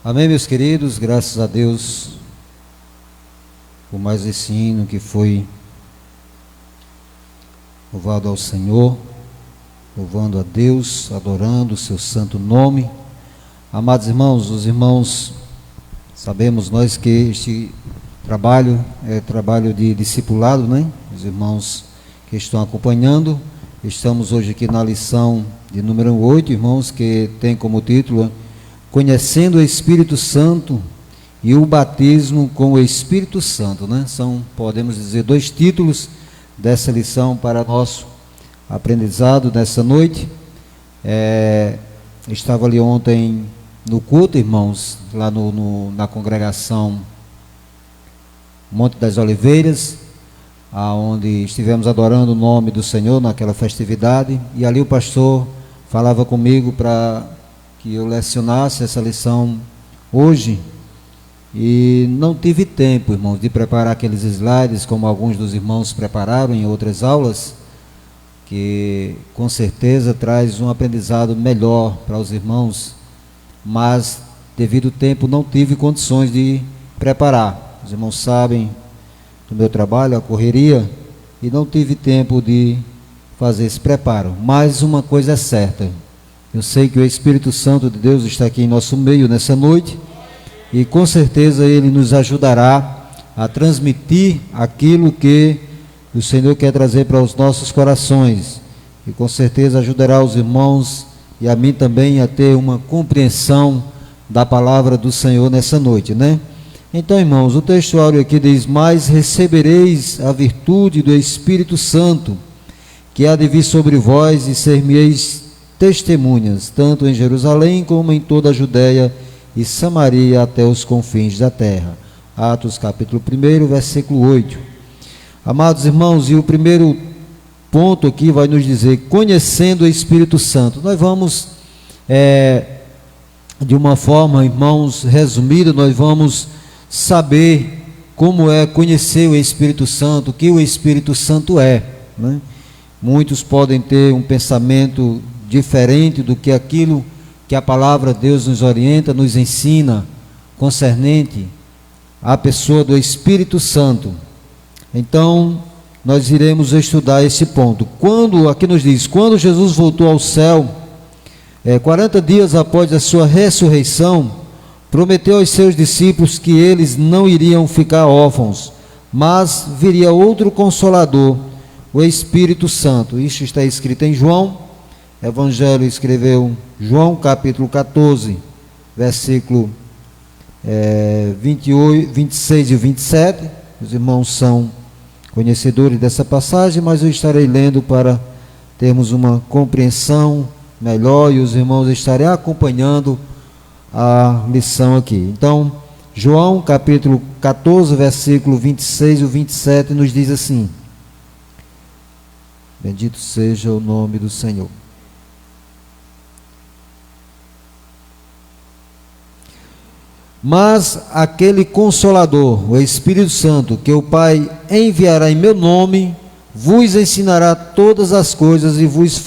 Amém, meus queridos, graças a Deus por mais esse hino que foi louvado ao Senhor, louvando a Deus, adorando o seu santo nome. Amados irmãos, os irmãos, sabemos nós que este trabalho é trabalho de discipulado, né? Os irmãos que estão acompanhando, estamos hoje aqui na lição de número 8, irmãos, que tem como título Conhecendo o Espírito Santo e o batismo com o Espírito Santo, né? São, podemos dizer, dois títulos dessa lição para nosso aprendizado nessa noite. Estava ali ontem no culto, irmãos, lá na congregação Monte das Oliveiras, aonde estivemos adorando o nome do Senhor naquela festividade, e ali o pastor falava comigo para que eu lecionasse essa lição hoje, e não tive tempo, irmãos, de preparar aqueles slides como alguns dos irmãos prepararam em outras aulas, que com certeza traz um aprendizado melhor para os irmãos, mas devido ao tempo não tive condições de preparar. Os irmãos sabem do meu trabalho, a correria, e não tive tempo de fazer esse preparo. Mas uma coisa é certa, eu sei que o Espírito Santo de Deus está aqui em nosso meio nessa noite, e com certeza Ele nos ajudará a transmitir aquilo que o Senhor quer trazer para os nossos corações, e com certeza ajudará os irmãos e a mim também a ter uma compreensão da palavra do Senhor nessa noite, né? Então, irmãos, o textuário aqui diz: mas recebereis a virtude do Espírito Santo, que há de vir sobre vós, e ser-me-eis testemunhas, tanto em Jerusalém como em toda a Judéia e Samaria até os confins da terra. Atos capítulo 1, versículo 8. Amados irmãos, e o primeiro ponto aqui vai nos dizer, conhecendo o Espírito Santo. Nós vamos, de uma forma, irmãos, resumida, nós vamos saber como é conhecer o Espírito Santo, o que o Espírito Santo é, né? Muitos podem ter um pensamento diferente do que aquilo que a palavra de Deus nos orienta, nos ensina, concernente à pessoa do Espírito Santo. Então, nós iremos estudar esse ponto. Aqui nos diz, quando Jesus voltou ao céu, 40 dias após a sua ressurreição, prometeu aos seus discípulos que eles não iriam ficar órfãos, mas viria outro Consolador, o Espírito Santo. Isso está escrito em João. Evangelho escreveu João capítulo 14, versículo 28, 26 e 27. Os irmãos são conhecedores dessa passagem, mas eu estarei lendo para termos uma compreensão melhor, e os irmãos estarem acompanhando a lição aqui. Então, João capítulo 14, versículo 26 e 27 nos diz assim: bendito seja o nome do Senhor. Mas aquele Consolador, o Espírito Santo, que o Pai enviará em meu nome, vos ensinará todas as coisas e vos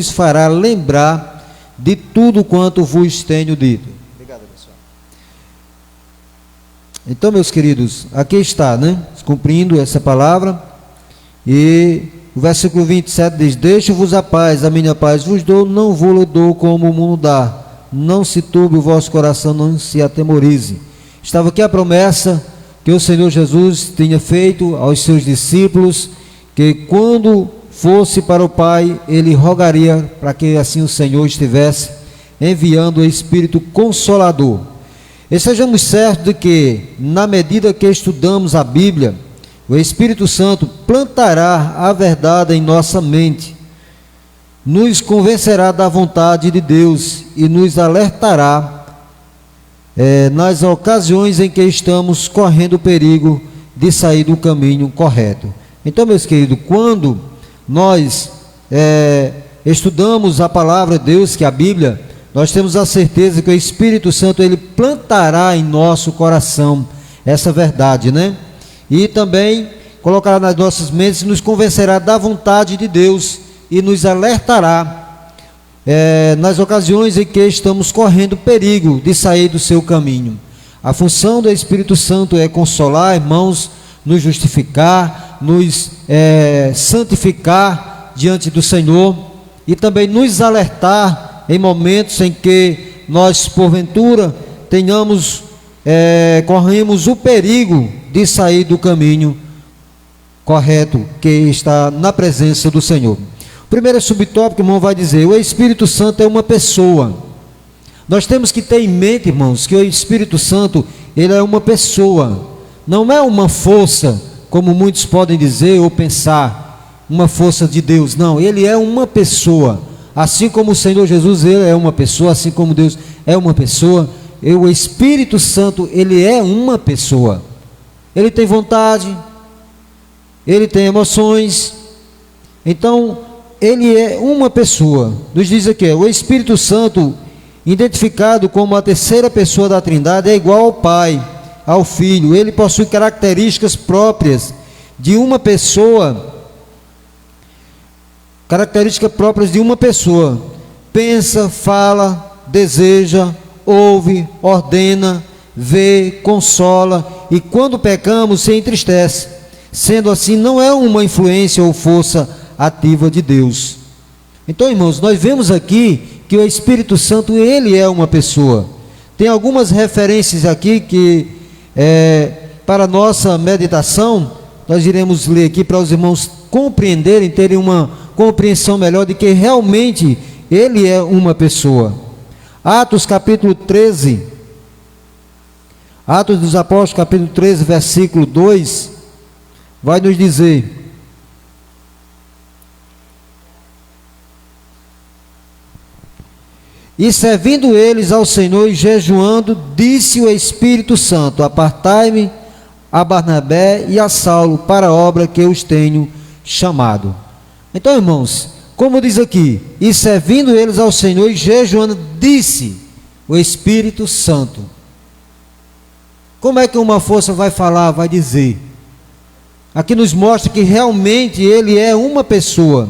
fará lembrar de tudo quanto vos tenho dito. Obrigado, pessoal. Então, meus queridos, aqui está, né? Cumprindo essa palavra. E o versículo 27 diz: deixo-vos a paz, a minha paz vos dou, não vos dou como o mundo dá. Não se turbe o vosso coração, não se atemorize. Estava aqui a promessa que o Senhor Jesus tinha feito aos seus discípulos, que quando fosse para o Pai, ele rogaria para que assim o Senhor estivesse enviando o Espírito Consolador. E sejamos certos de que, na medida que estudamos a Bíblia, o Espírito Santo plantará a verdade em nossa mente, nos convencerá da vontade de Deus e nos alertará nas ocasiões em que estamos correndo o perigo de sair do caminho correto. Então, meus queridos, quando nós estudamos a palavra de Deus, que é a Bíblia, nós temos a certeza que o Espírito Santo, ele plantará em nosso coração essa verdade, né? E também colocará nas nossas mentes e nos convencerá da vontade de Deus, e nos alertará nas ocasiões em que estamos correndo perigo de sair do seu caminho. A função do Espírito Santo é consolar, irmãos, nos justificar, nos santificar diante do Senhor e também nos alertar em momentos em que nós, porventura, corremos o perigo de sair do caminho correto, que está na presença do Senhor. O primeiro subtópico, irmão, vai dizer: o Espírito Santo é uma pessoa. Nós temos que ter em mente, irmãos, que o Espírito Santo, ele é uma pessoa, não é uma força, como muitos podem dizer ou pensar, uma força de Deus. Não, ele é uma pessoa, assim como o Senhor Jesus, ele é uma pessoa, assim como Deus é uma pessoa. O Espírito Santo, ele é uma pessoa. Ele tem vontade, ele tem emoções. Então, ele é uma pessoa. Nos diz aqui, o Espírito Santo, identificado como a terceira pessoa da Trindade, é igual ao Pai, ao Filho. Ele possui características próprias de uma pessoa. Características próprias de uma pessoa. Pensa, fala, deseja, ouve, ordena, vê, consola, e quando pecamos se entristece. Sendo assim, não é uma influência ou força ativa de Deus. Então, irmãos, nós vemos aqui que o Espírito Santo, ele é uma pessoa. Tem algumas referências aqui que, para nossa meditação, nós iremos ler aqui para os irmãos compreenderem, terem uma compreensão melhor de que realmente ele é uma pessoa. Atos capítulo 13, Atos dos Apóstolos capítulo 13, versículo 2, vai nos dizer: e servindo eles ao Senhor e jejuando, disse o Espírito Santo: apartai-me a Barnabé e a Saulo para a obra que eu os tenho chamado. Então, irmãos, como diz aqui, e servindo eles ao Senhor e jejuando, disse o Espírito Santo. Como é que uma força vai falar, vai dizer? Aqui nos mostra que realmente ele é uma pessoa.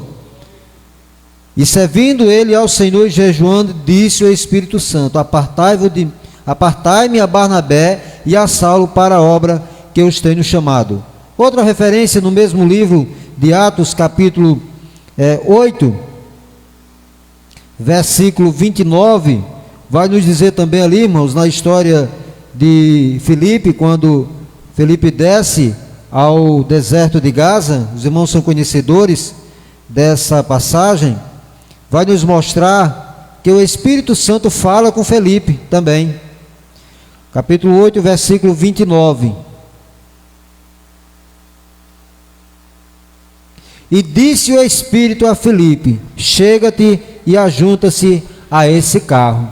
E servindo ele ao Senhor e jejuando, disse o Espírito Santo: apartai-me a Barnabé e a Saulo para a obra que eu os tenho chamado. Outra referência no mesmo livro de Atos, capítulo 8, versículo 29, vai nos dizer também ali, irmãos, na história de Filipe, quando Filipe desce ao deserto de Gaza. Os irmãos são conhecedores dessa passagem. Vai nos mostrar que o Espírito Santo fala com Filipe também. Capítulo 8, versículo 29. E disse o Espírito a Filipe: chega-te e ajunta-se a esse carro.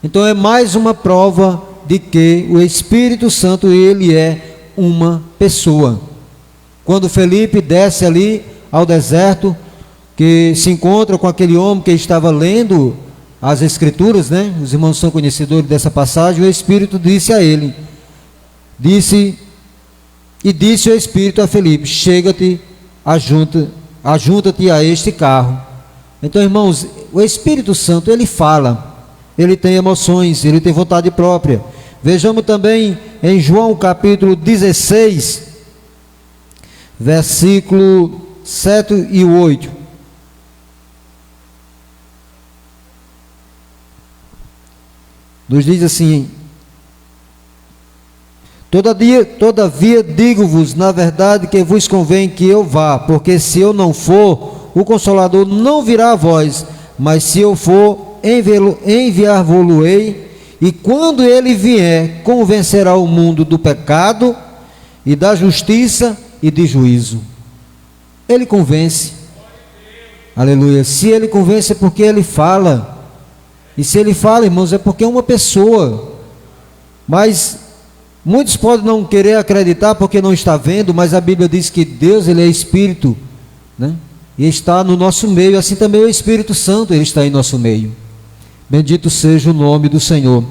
Então é mais uma prova de que o Espírito Santo, ele é uma pessoa. Quando Filipe desce ali ao deserto, que se encontra com aquele homem que estava lendo as Escrituras, né? Os irmãos são conhecedores dessa passagem. O Espírito disse a ele, disse o Espírito a Filipe: chega-te, ajunta-te a este carro. Então, irmãos, o Espírito Santo, ele fala, ele tem emoções, ele tem vontade própria. Vejamos também em João capítulo 16, versículo 7 e 8. Nos diz assim: todavia digo-vos, na verdade, que vos convém que eu vá, porque se eu não for, o Consolador não virá a vós, mas se eu for, enviar-vos-ei, e quando ele vier, convencerá o mundo do pecado, e da justiça e de juízo. Ele convence. Aleluia. Se ele convence é porque ele fala. E se ele fala, irmãos, é porque é uma pessoa. Mas muitos podem não querer acreditar porque não está vendo, mas a Bíblia diz que Deus, ele é Espírito, né? E está no nosso meio. Assim também o Espírito Santo, ele está em nosso meio. Bendito seja o nome do Senhor.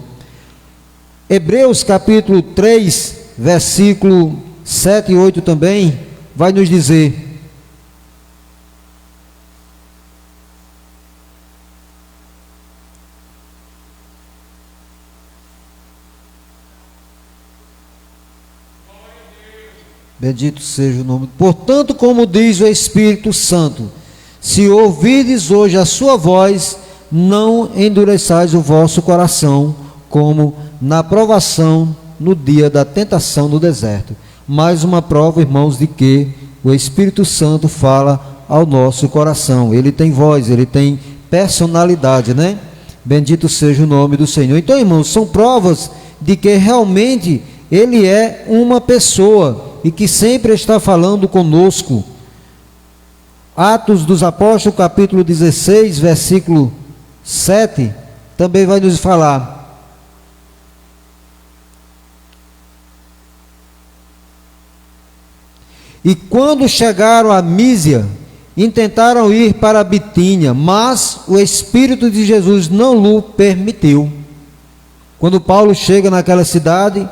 Hebreus capítulo 3, versículo 7 e 8 também, vai nos dizer: Bendito seja o nome. Portanto, como diz o Espírito Santo, se ouvides hoje a sua voz, não endureçais o vosso coração, como na provação no dia da tentação no deserto. Mais uma prova, irmãos, de que o Espírito Santo fala ao nosso coração. Ele tem voz, ele tem personalidade, né? Bendito seja o nome do Senhor. Então, irmãos, são provas de que realmente ele é uma pessoa e que sempre está falando conosco. Atos dos Apóstolos, capítulo 16, versículo 7, também vai nos falar. E quando chegaram a Mísia, intentaram ir para Bitínia, mas o Espírito de Jesus não lhe permitiu. Quando Paulo chega naquela cidade,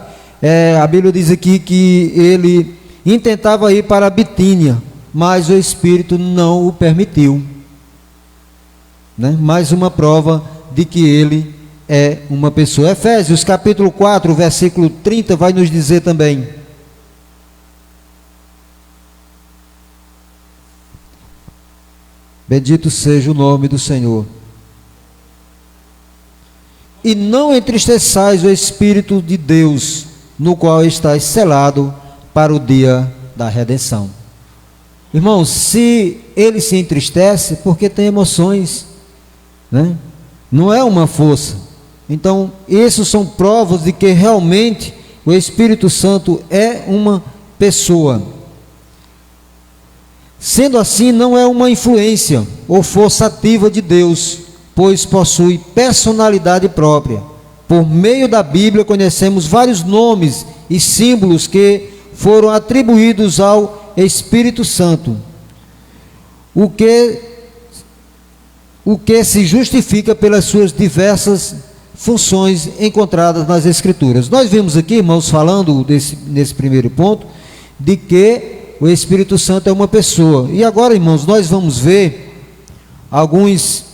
a Bíblia diz aqui que ele intentava ir para Bitínia, mas o Espírito não o permitiu, né? Mais uma prova de que ele é uma pessoa. Efésios capítulo 4, versículo 30 vai nos dizer também: bendito seja o nome do Senhor. E não entristeçais o Espírito de Deus, no qual estáis selado para o dia da redenção. Irmãos, se ele se entristece, porque tem emoções, né? Não é uma força. Então, essas são provas de que realmente o Espírito Santo é uma pessoa. Sendo assim, não é uma influência ou força ativa de Deus, pois possui personalidade própria. Por meio da Bíblia conhecemos vários nomes e símbolos que foram atribuídos ao Espírito Santo, o que se justifica pelas suas diversas funções encontradas nas Escrituras. Nós vimos aqui, irmãos, falando nesse primeiro ponto, de que o Espírito Santo é uma pessoa. E agora, irmãos, nós vamos ver alguns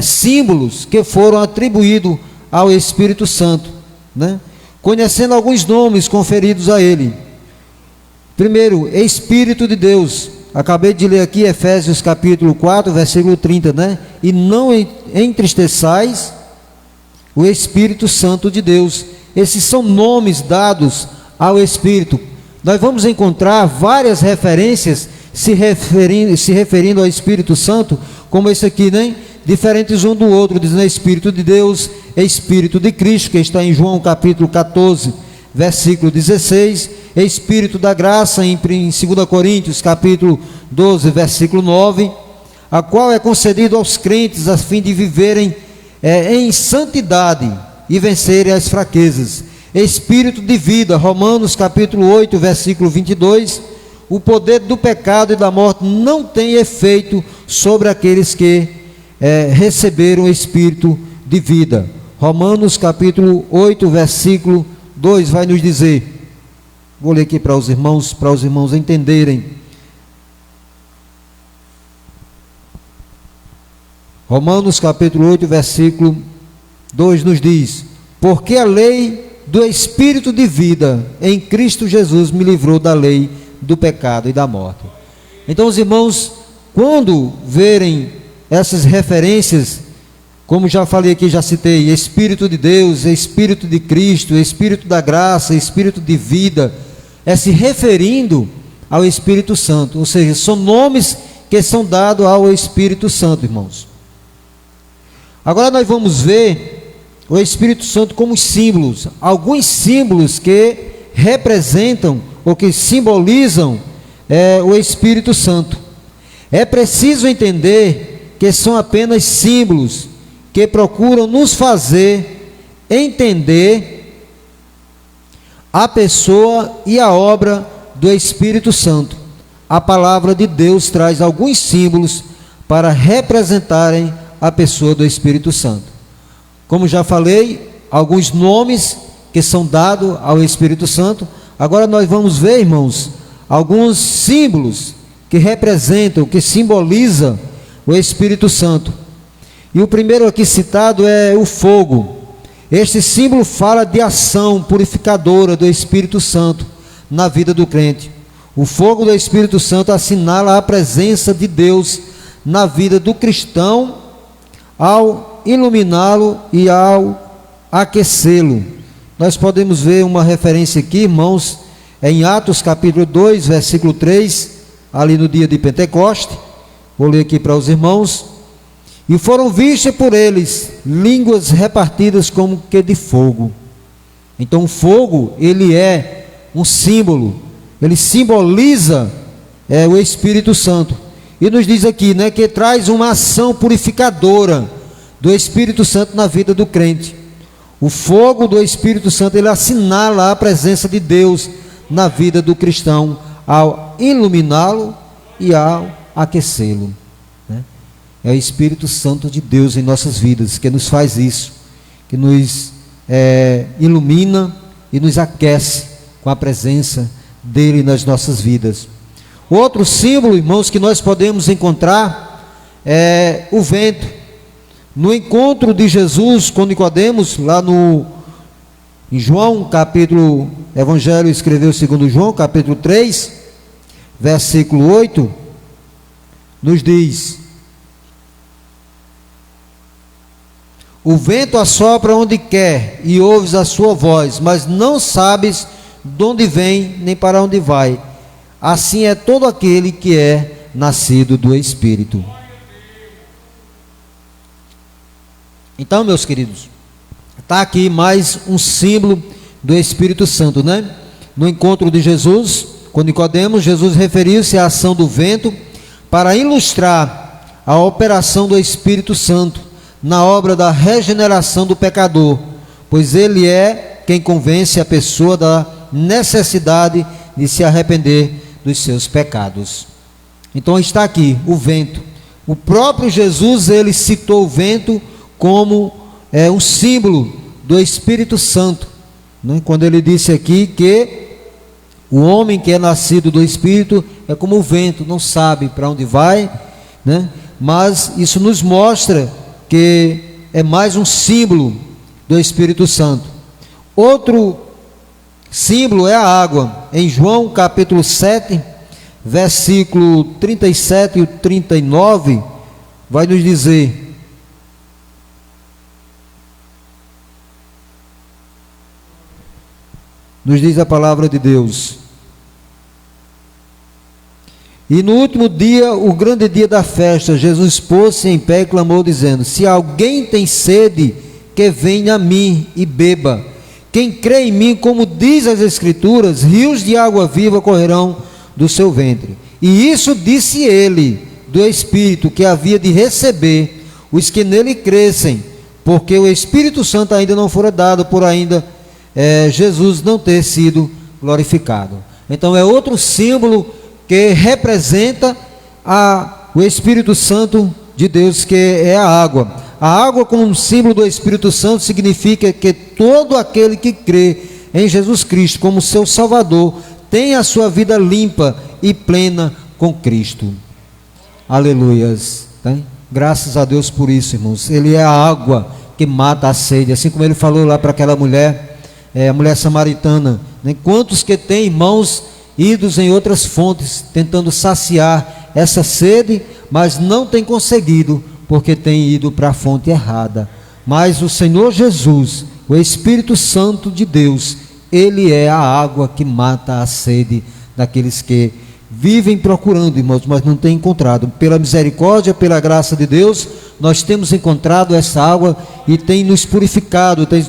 símbolos que foram atribuídos ao Espírito Santo, né? Conhecendo alguns nomes conferidos a ele. Primeiro, Espírito de Deus. Acabei de ler aqui Efésios capítulo 4, versículo 30, né? E não entristeçais o Espírito Santo de Deus. Esses são nomes dados ao Espírito. Nós vamos encontrar várias referências se referindo ao Espírito Santo, como esse aqui, né? Diferentes um do outro, dizendo Espírito de Deus, Espírito de Cristo, que está em João capítulo 14, versículo 16, Espírito da graça em 2 Coríntios capítulo 12, versículo 9, a qual é concedido aos crentes a fim de viverem em santidade e vencerem as fraquezas. Espírito de vida, Romanos capítulo 8, versículo 22, o poder do pecado e da morte não tem efeito sobre aqueles que receberam o Espírito de vida. Romanos capítulo 8, versículo 2 vai nos dizer, vou ler aqui para os irmãos entenderem. Romanos capítulo 8, versículo 2 nos diz: porque a lei do Espírito de vida em Cristo Jesus me livrou da lei do pecado e da morte. Então, os irmãos, quando verem essas referências, como já falei aqui, já citei, Espírito de Deus, Espírito de Cristo, Espírito da graça, Espírito de vida, se referindo ao Espírito Santo, ou seja, são nomes que são dados ao Espírito Santo, irmãos. Agora nós vamos ver o Espírito Santo como símbolos, alguns símbolos que representam ou que simbolizam o Espírito Santo. É preciso entender que são apenas símbolos que procuram nos fazer entender a pessoa e a obra do Espírito Santo. A palavra de Deus traz alguns símbolos para representarem a pessoa do Espírito Santo. Como já falei, alguns nomes que são dados ao Espírito Santo. Agora nós vamos ver, irmãos, alguns símbolos que representam, que simbolizam o Espírito Santo. E o primeiro aqui citado é o fogo. Este símbolo fala de ação purificadora do Espírito Santo na vida do crente. O fogo do Espírito Santo assinala a presença de Deus na vida do cristão ao iluminá-lo e ao aquecê-lo. Nós podemos ver uma referência aqui, irmãos, em Atos capítulo 2, versículo 3, ali no dia de Pentecoste. Vou ler aqui para os irmãos. E foram vistas por eles línguas repartidas como que de fogo. Então o fogo, ele é um símbolo, ele simboliza o Espírito Santo. E nos diz aqui, né, que traz uma ação purificadora do Espírito Santo na vida do crente. O fogo do Espírito Santo, ele assinala a presença de Deus na vida do cristão ao iluminá-lo e ao aquecê-lo. É o Espírito Santo de Deus em nossas vidas que nos faz isso, que nos ilumina e nos aquece com a presença dele nas nossas vidas. Outro símbolo, irmãos, que nós podemos encontrar é o vento. No encontro de Jesus com Nicodemos, lá em João, capítulo, Evangelho escreveu segundo João, capítulo 3, versículo 8, nos diz: o vento assopra onde quer e ouves a sua voz, mas não sabes de onde vem nem para onde vai. Assim é todo aquele que é nascido do Espírito. Então, meus queridos, está aqui mais um símbolo do Espírito Santo, né? No encontro de Jesus com Nicodemos, Jesus referiu-se à ação do vento para ilustrar a operação do Espírito Santo na obra da regeneração do pecador, pois ele é quem convence a pessoa da necessidade de se arrepender dos seus pecados. Então está aqui o vento. O próprio Jesus, ele citou o vento como um símbolo do Espírito Santo, né? Quando ele disse aqui que o homem que é nascido do Espírito é como o vento, não sabe para onde vai, né? Mas isso nos mostra que é mais um símbolo do Espírito Santo. Outro símbolo é a água. Em João capítulo 7, versículo 37 e 39, vai nos dizer: nos diz a palavra de Deus: e no último dia, o grande dia da festa, Jesus pôs-se em pé e clamou, dizendo: se alguém tem sede, que venha a mim e beba. Quem crê em mim, como diz as Escrituras, rios de água viva correrão do seu ventre. E isso disse ele, do Espírito, que havia de receber os que nele crescem, porque o Espírito Santo ainda não fora dado, por ainda Jesus não ter sido glorificado. Então é outro símbolo que representa o Espírito Santo de Deus, que é a água. A água, como um símbolo do Espírito Santo, significa que todo aquele que crê em Jesus Cristo como seu Salvador tem a sua vida limpa e plena com Cristo. Aleluias. Graças a Deus por isso, irmãos. Ele é a água que mata a sede, assim como ele falou lá para aquela mulher, a mulher samaritana, né? Quantos que têm, irmãos, idos em outras fontes, tentando saciar essa sede, mas não tem conseguido, porque tem ido para a fonte errada. Mas o Senhor Jesus, o Espírito Santo de Deus, ele é a água que mata a sede daqueles que vivem procurando, irmãos, mas não têm encontrado. Pela misericórdia, pela graça de Deus, nós temos encontrado essa água e tem nos purificado, tem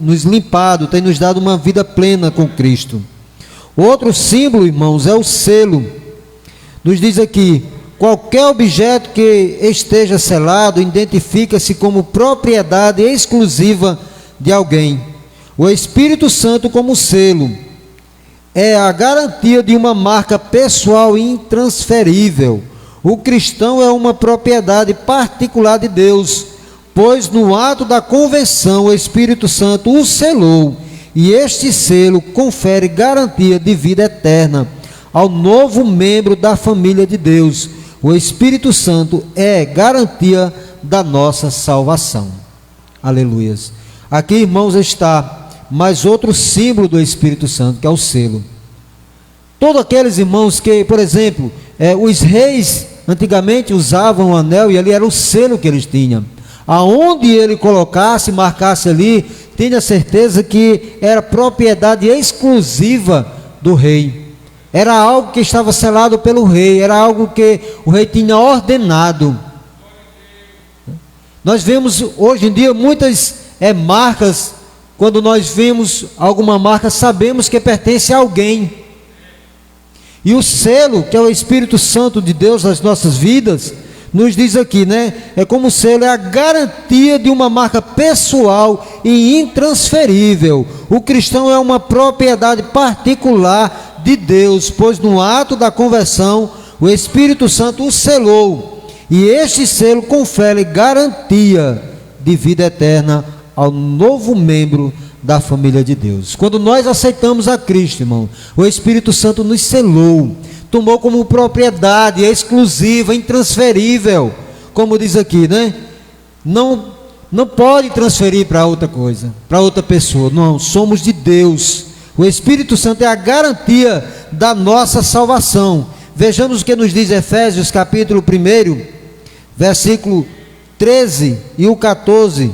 nos limpado, tem nos dado uma vida plena com Cristo. Outro símbolo, irmãos, é o selo. Nos diz aqui: qualquer objeto que esteja selado identifica-se como propriedade exclusiva de alguém. O Espírito Santo, como selo, é a garantia de uma marca pessoal intransferível. O cristão é uma propriedade particular de Deus, pois no ato da convenção o Espírito Santo o selou, e este selo confere garantia de vida eterna ao novo membro da família de Deus. O Espírito Santo é garantia da nossa salvação. Aleluias. Aqui, irmãos, está mais outro símbolo do Espírito Santo, que é o selo. Todos aqueles irmãos que, por exemplo, os reis antigamente usavam o anel e ali era o selo que eles tinham. Aonde ele colocasse, marcasse ali, tenha certeza que era propriedade exclusiva do rei. Era algo que estava selado pelo rei, era algo que o rei tinha ordenado. Nós vemos hoje em dia muitas marcas. Quando nós vemos alguma marca, sabemos que pertence a alguém. E o selo, que é o Espírito Santo de Deus nas nossas vidas, nos diz aqui, né? É como o selo, é a garantia de uma marca pessoal e intransferível. O cristão é uma propriedade particular de Deus, pois no ato da conversão, o Espírito Santo o selou. E este selo confere garantia de vida eterna ao novo membro da família de Deus. Quando nós aceitamos a Cristo, irmão, o Espírito Santo nos selou, tomou como propriedade exclusiva, intransferível, como diz aqui, né? Não pode transferir para outra coisa, para outra pessoa. Não, somos de Deus. O Espírito Santo é a garantia da nossa salvação. Vejamos o que nos diz Efésios capítulo 1, versículo 13 e o 14.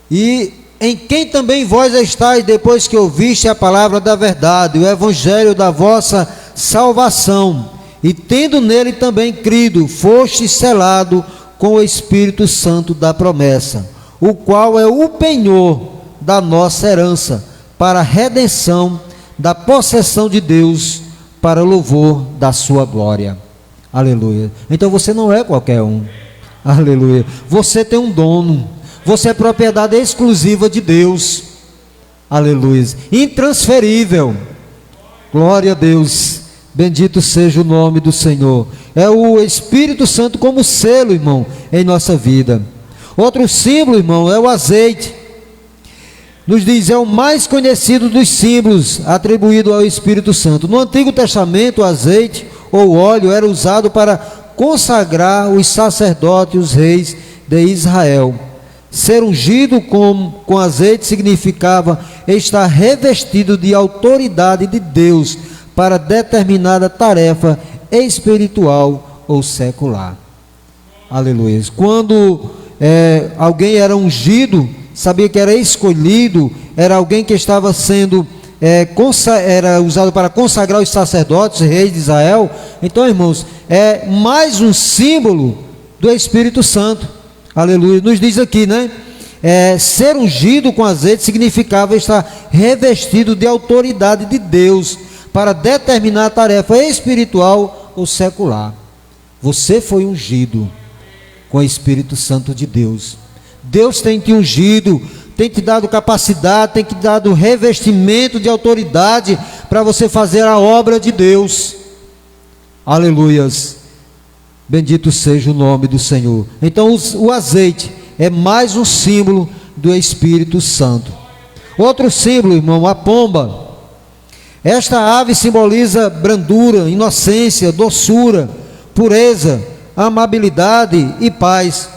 E em quem também vós estáis, depois que ouviste a palavra da verdade, o evangelho da vossa salvação, e tendo nele também crido, foste selado com o Espírito Santo da promessa, o qual é o penhor da nossa herança, para a redenção da possessão de Deus, para louvor da sua glória. Aleluia. Então você não é qualquer um. Aleluia. Você tem um dono. Você é propriedade exclusiva de Deus. Aleluia. Intransferível. Glória a Deus. Bendito seja o nome do Senhor. É o Espírito Santo como selo, irmão, em nossa vida. Outro símbolo, irmão, é o azeite. Nos diz, é o mais conhecido dos símbolos atribuído ao Espírito Santo. No Antigo Testamento, o azeite ou óleo era usado para consagrar os sacerdotes e os reis de Israel. Ser ungido com azeite significava estar revestido de autoridade de Deus para determinada tarefa espiritual ou secular. Aleluia. Quando alguém era ungido, sabia que era escolhido, era alguém que estava sendo era usado para consagrar os sacerdotes, reis de Israel. Então, irmãos, é mais um símbolo do Espírito Santo. Aleluia. Nos diz aqui, né? Ser ungido com azeite significava estar revestido de autoridade de Deus para determinar a tarefa espiritual ou secular. Você foi ungido com o Espírito Santo de Deus. Deus tem te ungido, tem te dado capacidade, tem te dado revestimento de autoridade para você fazer a obra de Deus. Aleluias. Bendito seja o nome do Senhor. Então o azeite é mais um símbolo do Espírito Santo. Outro símbolo, irmão, a pomba. Esta ave simboliza brandura, inocência, doçura, pureza, amabilidade e paz.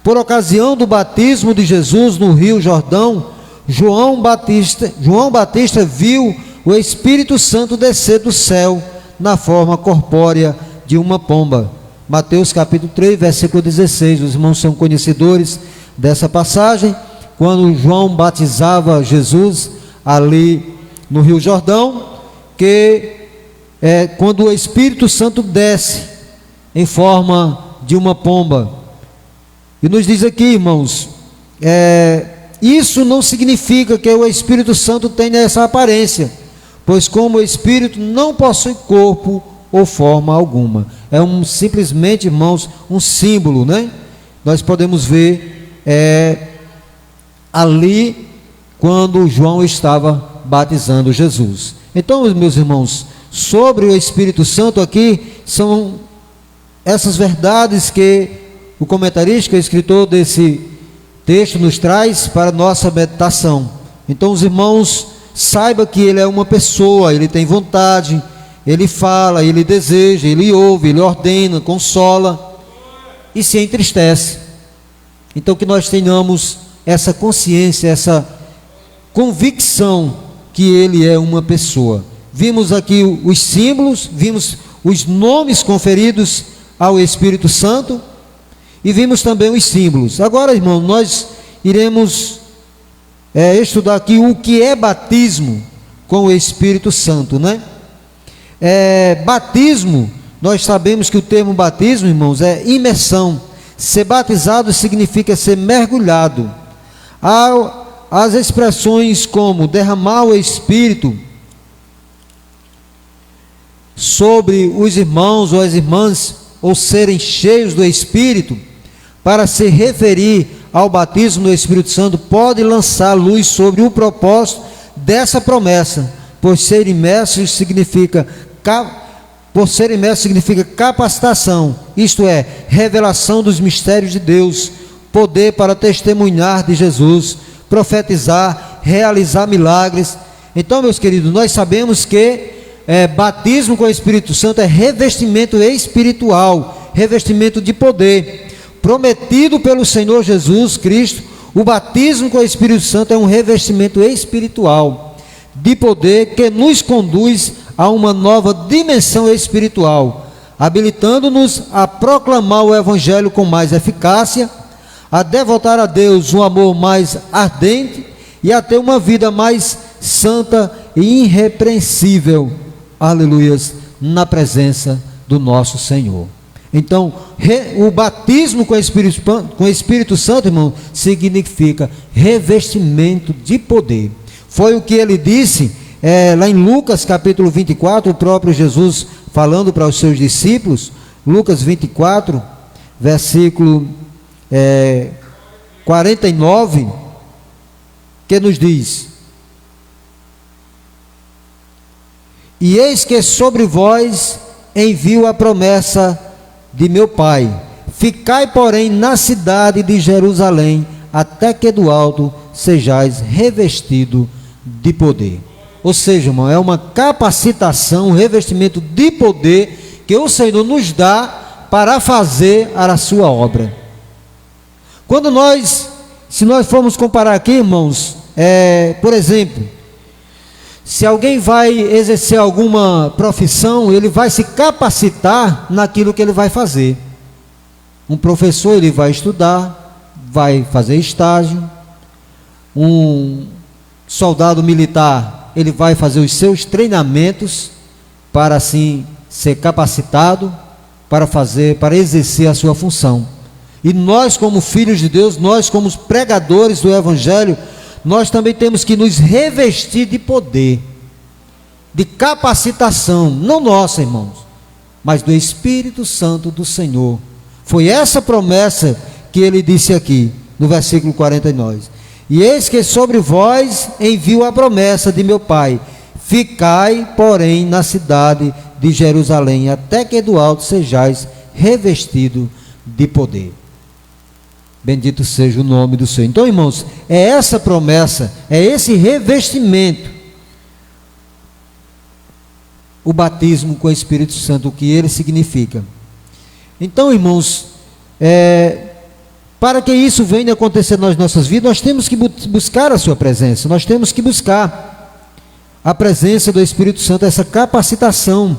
Por ocasião do batismo de Jesus no Rio Jordão, João Batista viu o Espírito Santo descer do céu na forma corpórea de uma pomba. Mateus capítulo 3, versículo 16. Os irmãos são conhecedores dessa passagem, quando João batizava Jesus ali no Rio Jordão, que quando o Espírito Santo desce em forma de uma pomba. E nos diz aqui, irmãos, isso não significa que o Espírito Santo tenha essa aparência, pois como o Espírito não possui corpo ou forma alguma, simplesmente, irmãos, um símbolo, né? Nós podemos ver ali quando João estava batizando Jesus. Então, meus irmãos, sobre o Espírito Santo aqui são essas verdades que o comentarista, o escritor desse texto nos traz para nossa meditação. Então os irmãos saibam que ele é uma pessoa, ele tem vontade, ele fala, ele deseja, ele ouve, ele ordena, consola e se entristece. Então que nós tenhamos essa consciência, essa convicção que ele é uma pessoa. Vimos aqui os símbolos, vimos os nomes conferidos ao Espírito Santo e vimos também os símbolos. Agora, irmão, nós iremos estudar aqui o que é batismo com o Espírito Santo, né? Batismo, nós sabemos que o termo batismo, irmãos, é imersão. Ser batizado significa ser mergulhado. As expressões como derramar o Espírito sobre os irmãos ou as irmãs, ou serem cheios do Espírito, para se referir ao batismo do Espírito Santo, pode lançar luz sobre o propósito dessa promessa, pois ser imerso significa capacitação, isto é, revelação dos mistérios de Deus, poder para testemunhar de Jesus, profetizar, realizar milagres. Então, meus queridos, nós sabemos que batismo com o Espírito Santo é revestimento espiritual, revestimento de poder, prometido pelo Senhor Jesus Cristo. O batismo com o Espírito Santo é um revestimento espiritual, de poder, que nos conduz a uma nova dimensão espiritual, habilitando-nos a proclamar o Evangelho com mais eficácia, a devotar a Deus um amor mais ardente e a ter uma vida mais santa e irrepreensível, aleluias, na presença do nosso Senhor. Então, o batismo com o Espírito Santo, irmão, significa revestimento de poder. Foi o que ele disse lá em Lucas capítulo 24, o próprio Jesus falando para os seus discípulos, Lucas 24, versículo 49, que nos diz: e eis que sobre vós envio a promessa de meu Pai, ficai porém na cidade de Jerusalém, até que do alto sejais revestido de poder. Ou seja, irmão, é uma capacitação, um revestimento de poder que o Senhor nos dá para fazer a sua obra. Se nós formos comparar aqui, irmãos, por exemplo, se alguém vai exercer alguma profissão, ele vai se capacitar naquilo que ele vai fazer. Um professor, ele vai estudar, vai fazer estágio. Um soldado militar, ele vai fazer os seus treinamentos para assim ser capacitado para exercer a sua função. E nós, como filhos de Deus, nós como pregadores do Evangelho, nós também temos que nos revestir de poder, de capacitação, não nossa, irmãos, mas do Espírito Santo do Senhor. Foi essa promessa que ele disse aqui, no versículo 49. E eis que sobre vós envio a promessa de meu Pai, ficai, porém, na cidade de Jerusalém, até que do alto sejais revestido de poder. Bendito seja o nome do Senhor. Então, irmãos, é essa promessa, é esse revestimento, o batismo com o Espírito Santo, o que ele significa. Então, irmãos, para que isso venha acontecer nas nossas vidas, nós temos que buscar a sua presença, nós temos que buscar a presença do Espírito Santo, essa capacitação.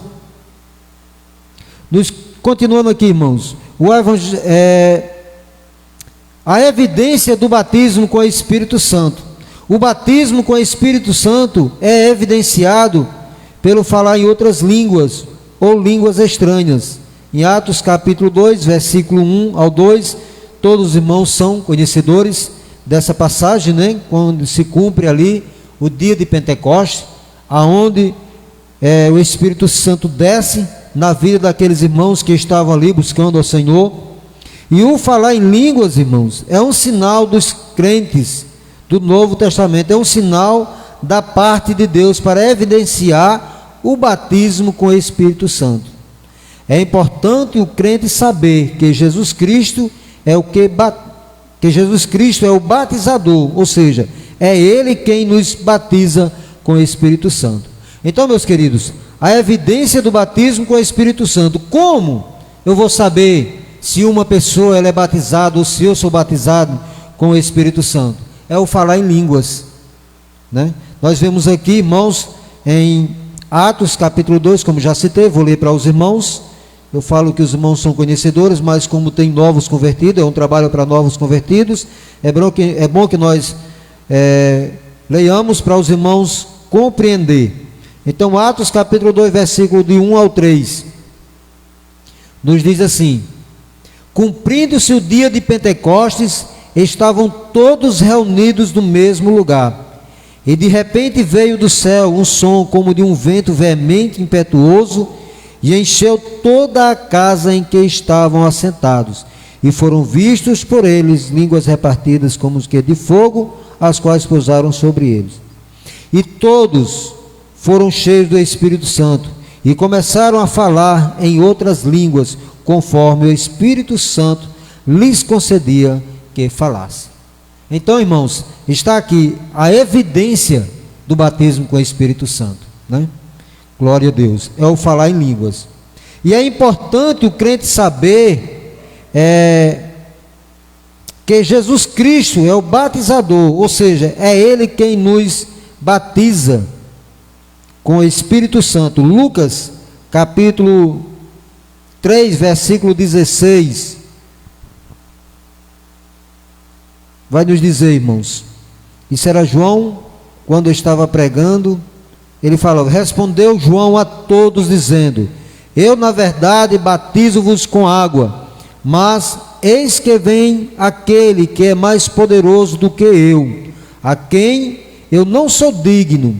Continuando aqui, irmãos, a evidência do batismo com o Espírito Santo. O batismo com o Espírito Santo é evidenciado pelo falar em outras línguas ou línguas estranhas. Em Atos capítulo 2, versículo 1 ao 2, todos os irmãos são conhecedores dessa passagem, né? Quando se cumpre ali o dia de Pentecostes, aonde o Espírito Santo desce na vida daqueles irmãos que estavam ali buscando ao Senhor. E o falar em línguas, irmãos, é um sinal dos crentes do Novo Testamento, é um sinal da parte de Deus para evidenciar o batismo com o Espírito Santo. É importante o crente saber que Jesus Cristo é Jesus Cristo é o batizador, ou seja, é Ele quem nos batiza com o Espírito Santo. Então, meus queridos, a evidência do batismo com o Espírito Santo. Como eu vou saber se uma pessoa ela é batizada ou se eu sou batizado com o Espírito Santo? É o falar em línguas. né? Nós vemos aqui, irmãos, em Atos capítulo 2, como já citei, vou ler para os irmãos. Eu falo que os irmãos são conhecedores, mas como tem novos convertidos, é um trabalho para novos convertidos, é bom que nós leiamos para os irmãos compreender. Então, Atos capítulo 2, versículo de 1 ao 3, nos diz assim: cumprindo-se o dia de Pentecostes, estavam todos reunidos no mesmo lugar. E de repente veio do céu um som como de um vento veemente e impetuoso, e encheu toda a casa em que estavam assentados. E foram vistos por eles línguas repartidas como que de fogo, as quais pousaram sobre eles. E todos foram cheios do Espírito Santo, e começaram a falar em outras línguas, conforme o Espírito Santo lhes concedia que falassem. Então, irmãos, está aqui a evidência do batismo com o Espírito Santo, né? Glória a Deus, é o falar em línguas. E é importante o crente saber que Jesus Cristo é o batizador, ou seja, é Ele quem nos batiza com o Espírito Santo. Lucas capítulo 3, versículo 16, vai nos dizer, irmãos, isso era João, quando estava pregando, ele falou: respondeu João a todos dizendo: eu na verdade batizo-vos com água, mas eis que vem aquele que é mais poderoso do que eu, a quem eu não sou digno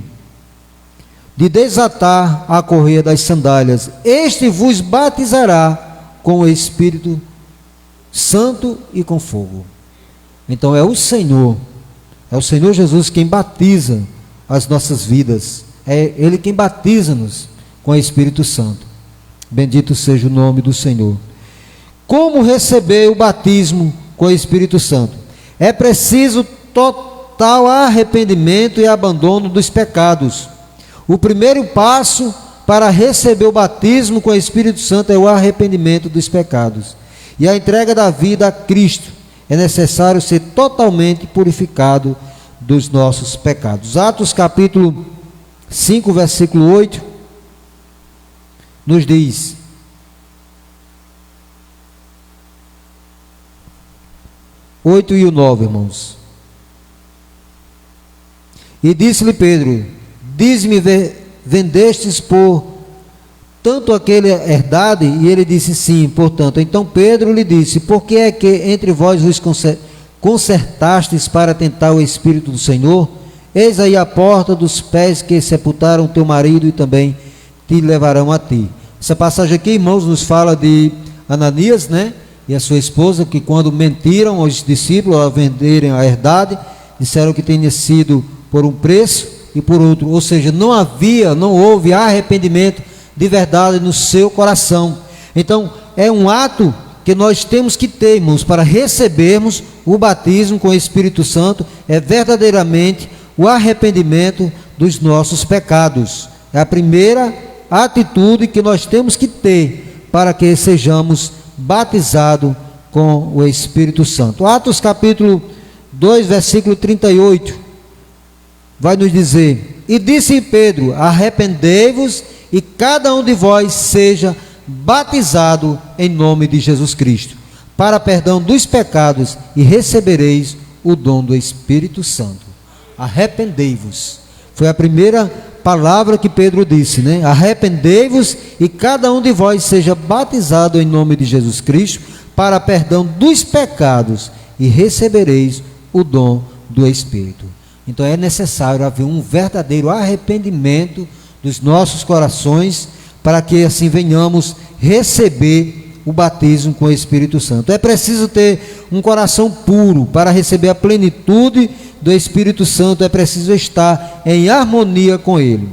de desatar a correia das sandálias. Este vos batizará com o Espírito Santo e com fogo. Então é o Senhor Jesus quem batiza as nossas vidas, é Ele quem batiza-nos com o Espírito Santo. Bendito seja o nome do Senhor. Como receber o batismo com o Espírito Santo? É preciso total arrependimento e abandono dos pecados. O primeiro passo para receber o batismo com o Espírito Santo é o arrependimento dos pecados e a entrega da vida a Cristo. É necessário ser totalmente purificado dos nossos pecados. Atos capítulo 5, versículo 8, nos diz: oito e o 9, irmãos. E disse-lhe Pedro: diz-me, vendestes por tanto aquele herdade? E ele disse: sim, portanto. Então Pedro lhe disse: por que é que entre vós vos concertastes para tentar o Espírito do Senhor? Eis aí a porta dos pés que sepultaram teu marido e também te levarão a ti. Essa passagem aqui, irmãos, nos fala de Ananias, né? E a sua esposa, que quando mentiram aos discípulos ao venderem a herdade, disseram que tinha sido por um preço e por outro, ou seja, não houve arrependimento de verdade no seu coração. Então é um ato que nós temos que ter, irmãos, para recebermos o batismo com o Espírito Santo, é verdadeiramente o arrependimento dos nossos pecados. É a primeira atitude que nós temos que ter para que sejamos batizados com o Espírito Santo. Atos capítulo 2, versículo 38, vai nos dizer: e disse Pedro: arrependei-vos e cada um de vós seja batizado em nome de Jesus Cristo, para perdão dos pecados, e recebereis o dom do Espírito Santo. Arrependei-vos. Foi a primeira palavra que Pedro disse, né? Arrependei-vos e cada um de vós seja batizado em nome de Jesus Cristo, para perdão dos pecados, e recebereis o dom do Espírito. Então é necessário haver um verdadeiro arrependimento dos nossos corações, para que assim venhamos receber o batismo com o Espírito Santo. É preciso ter um coração puro para receber a plenitude do Espírito Santo. É preciso estar em harmonia com Ele.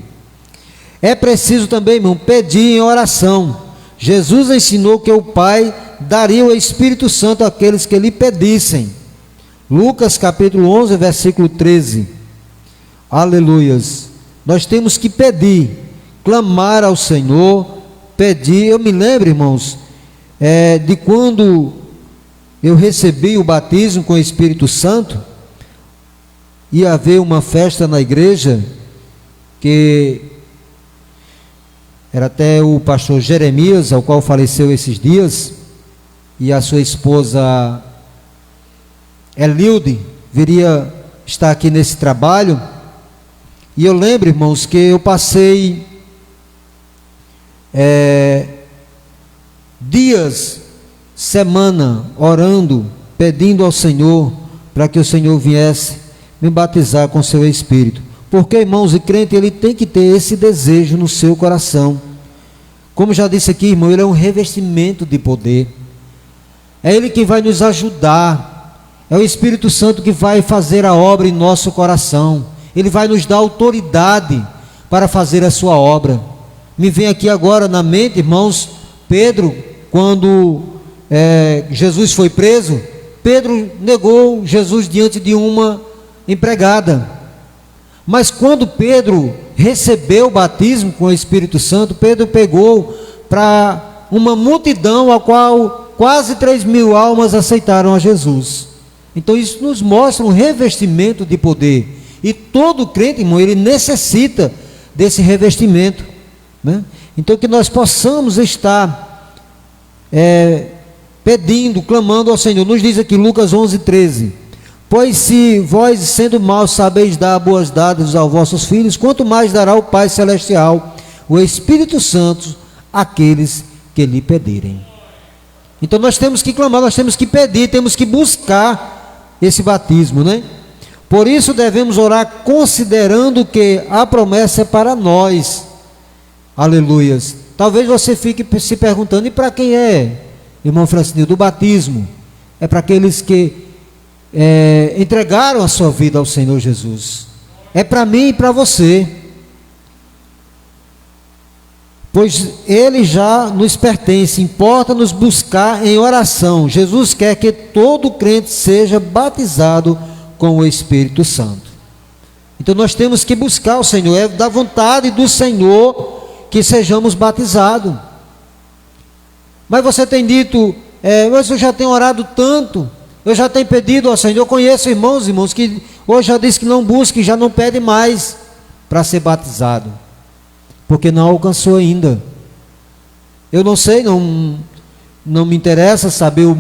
É preciso também, irmão, pedir em oração. Jesus ensinou que o Pai daria o Espírito Santo àqueles que lhe pedissem. Lucas capítulo 11, versículo 13. Aleluias. Nós temos que pedir, clamar ao Senhor, pedir. Eu me lembro, irmãos, de quando eu recebi o batismo com o Espírito Santo, ia haver uma festa na igreja, que era até o pastor Jeremias, ao qual faleceu esses dias, e a sua esposa Elilde viria estar aqui nesse trabalho. E eu lembro, irmãos, que eu passei dias, semana, orando, pedindo ao Senhor para que o Senhor viesse me batizar com seu Espírito. Porque, irmãos, o crente, ele tem que ter esse desejo no seu coração. Como já disse aqui, irmão, ele é um revestimento de poder. É ele que vai nos ajudar. É o Espírito Santo que vai fazer a obra em nosso coração. Ele vai nos dar autoridade para fazer a sua obra. Me vem aqui agora na mente, irmãos, Pedro, quando Jesus foi preso, Pedro negou Jesus diante de uma empregada. Mas quando Pedro recebeu o batismo com o Espírito Santo, Pedro pegou para uma multidão, a qual quase 3.000 almas aceitaram a Jesus. Então isso nos mostra um revestimento de poder. E todo crente, irmão, ele necessita desse revestimento, né? Então que nós possamos estar pedindo, clamando ao Senhor. Nos diz aqui Lucas 11:13: pois se vós, sendo maus, sabeis dar boas dádivas aos vossos filhos, quanto mais dará o Pai Celestial o Espírito Santo àqueles que lhe pedirem. Então nós temos que clamar, nós temos que pedir, temos que buscar esse batismo, né? Por isso devemos orar considerando que a promessa é para nós. Aleluias. Talvez você fique se perguntando: e para quem é, irmão Francisco, do batismo? É para aqueles que entregaram a sua vida ao Senhor Jesus. É para mim e para você, pois Ele já nos pertence. Importa nos buscar em oração. Jesus quer que todo crente seja batizado com o Espírito Santo. Então nós temos que buscar o Senhor. É da vontade do Senhor que sejamos batizados. Mas você tem dito: mas eu já tenho orado tanto, eu já tenho pedido ao Senhor. Eu conheço irmãos que hoje já disse que não busca, já não pede mais para ser batizado, porque não alcançou ainda. Eu não sei, não me interessa saber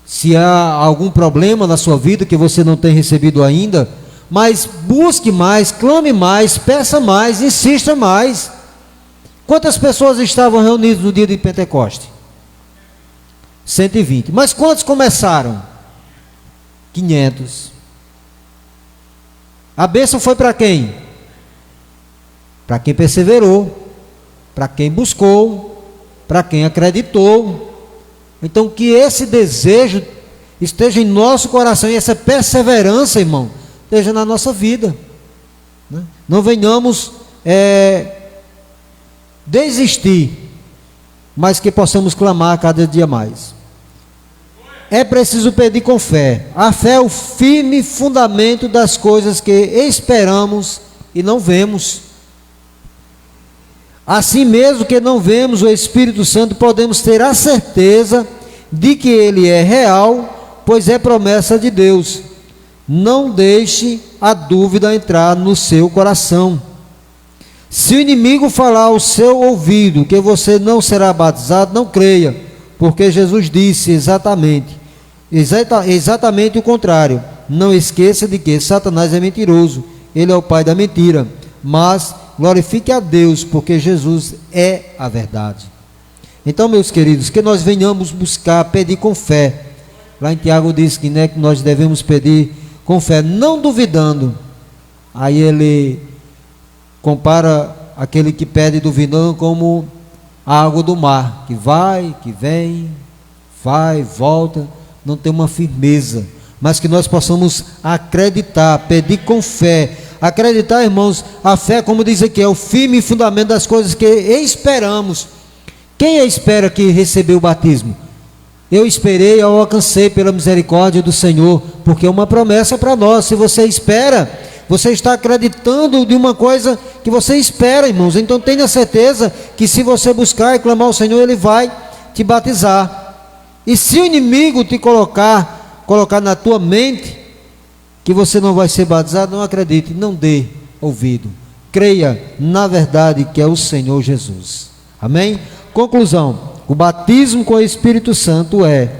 se há algum problema na sua vida que você não tem recebido ainda, mas busque mais, clame mais, peça mais, insista mais. Quantas pessoas estavam reunidas no dia de Pentecoste? 120. Mas quantos começaram? 500. A bênção foi para quem? Para quem perseverou, para quem buscou, para quem acreditou. Então que esse desejo esteja em nosso coração, e essa perseverança, irmão, esteja na nossa vida, né? Não venhamos desistir, mas que possamos clamar cada dia mais. É preciso pedir com fé. A fé é o firme fundamento das coisas que esperamos e não vemos. Assim mesmo que não vemos o Espírito Santo, podemos ter a certeza de que ele é real, pois é promessa de Deus. Não deixe a dúvida entrar no seu coração. Se o inimigo falar ao seu ouvido que você não será batizado, não creia, porque Jesus disse exatamente o contrário. Não esqueça de que Satanás é mentiroso, ele é o pai da mentira, mas glorifique a Deus, porque Jesus é a verdade. Então, meus queridos, que nós venhamos buscar, pedir com fé. Lá em Tiago diz que nós devemos pedir com fé, não duvidando. Aí ele compara aquele que pede duvidando como a água do mar, que vai, que vem, vai, volta, não tem uma firmeza, mas que nós possamos acreditar, pedir com fé. Acreditar, irmãos, a fé, como diz aqui, é o firme fundamento das coisas que esperamos. Quem espera que recebeu o batismo? Eu esperei, eu alcancei pela misericórdia do Senhor, porque é uma promessa para nós. Se você espera, você está acreditando de uma coisa que você espera, irmãos. Então tenha certeza que se você buscar e clamar ao Senhor, Ele vai te batizar. E se o inimigo te colocar na tua mente que você não vai ser batizado, não acredite, não dê ouvido. Creia na verdade que é o Senhor Jesus. Amém? Conclusão: o batismo com o Espírito Santo é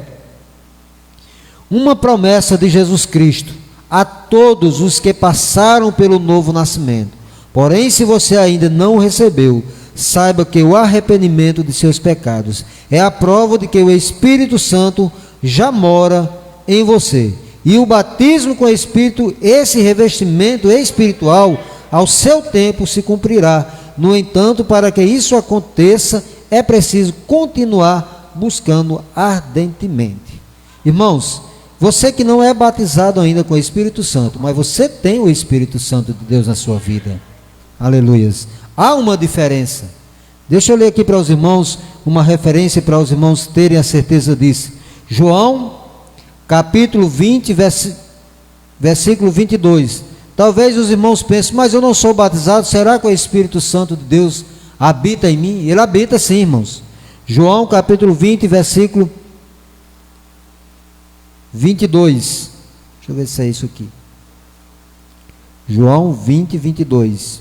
uma promessa de Jesus Cristo a todos os que passaram pelo novo nascimento. Porém, se você ainda não o recebeu, saiba que o arrependimento de seus pecados é a prova de que o Espírito Santo já mora em você. E o batismo com o Espírito, esse revestimento espiritual, ao seu tempo se cumprirá. No entanto, para que isso aconteça, é preciso continuar buscando ardentemente. Irmãos, você que não é batizado ainda com o Espírito Santo, mas você tem o Espírito Santo de Deus na sua vida. Aleluias. Há uma diferença. Deixa eu ler aqui para os irmãos uma referência para os irmãos terem a certeza disso. João, capítulo 20, versículo 22. Talvez os irmãos pensem, mas eu não sou batizado, será que o Espírito Santo de Deus habita em mim? Ele habita sim, irmãos. João, capítulo 20, versículo 22. Deixa eu ver se é isso aqui. João 20, 22.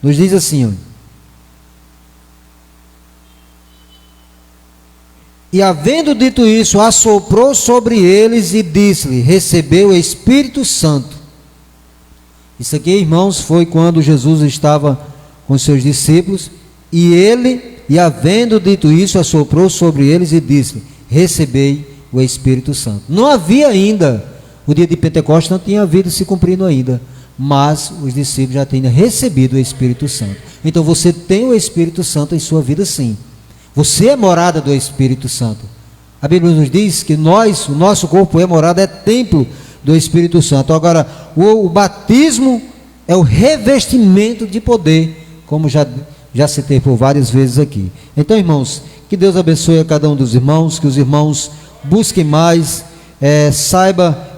Nos diz assim, ó. E havendo dito isso, assoprou sobre eles e disse-lhe: recebeu o Espírito Santo. Isso aqui, irmãos, foi quando Jesus estava com seus discípulos, e havendo dito isso, assoprou sobre eles e disse-lhe: recebei o Espírito Santo. Não havia ainda, o dia de Pentecostes não tinha havido se cumprindo ainda, mas os discípulos já tinham recebido o Espírito Santo. Então você tem o Espírito Santo em sua vida sim. Você é morada do Espírito Santo. A Bíblia nos diz que o nosso corpo é morada, é templo do Espírito Santo. Agora, o batismo é o revestimento de poder, como já citei por várias vezes aqui. Então, irmãos, que Deus abençoe a cada um dos irmãos, que os irmãos busquem mais, saiba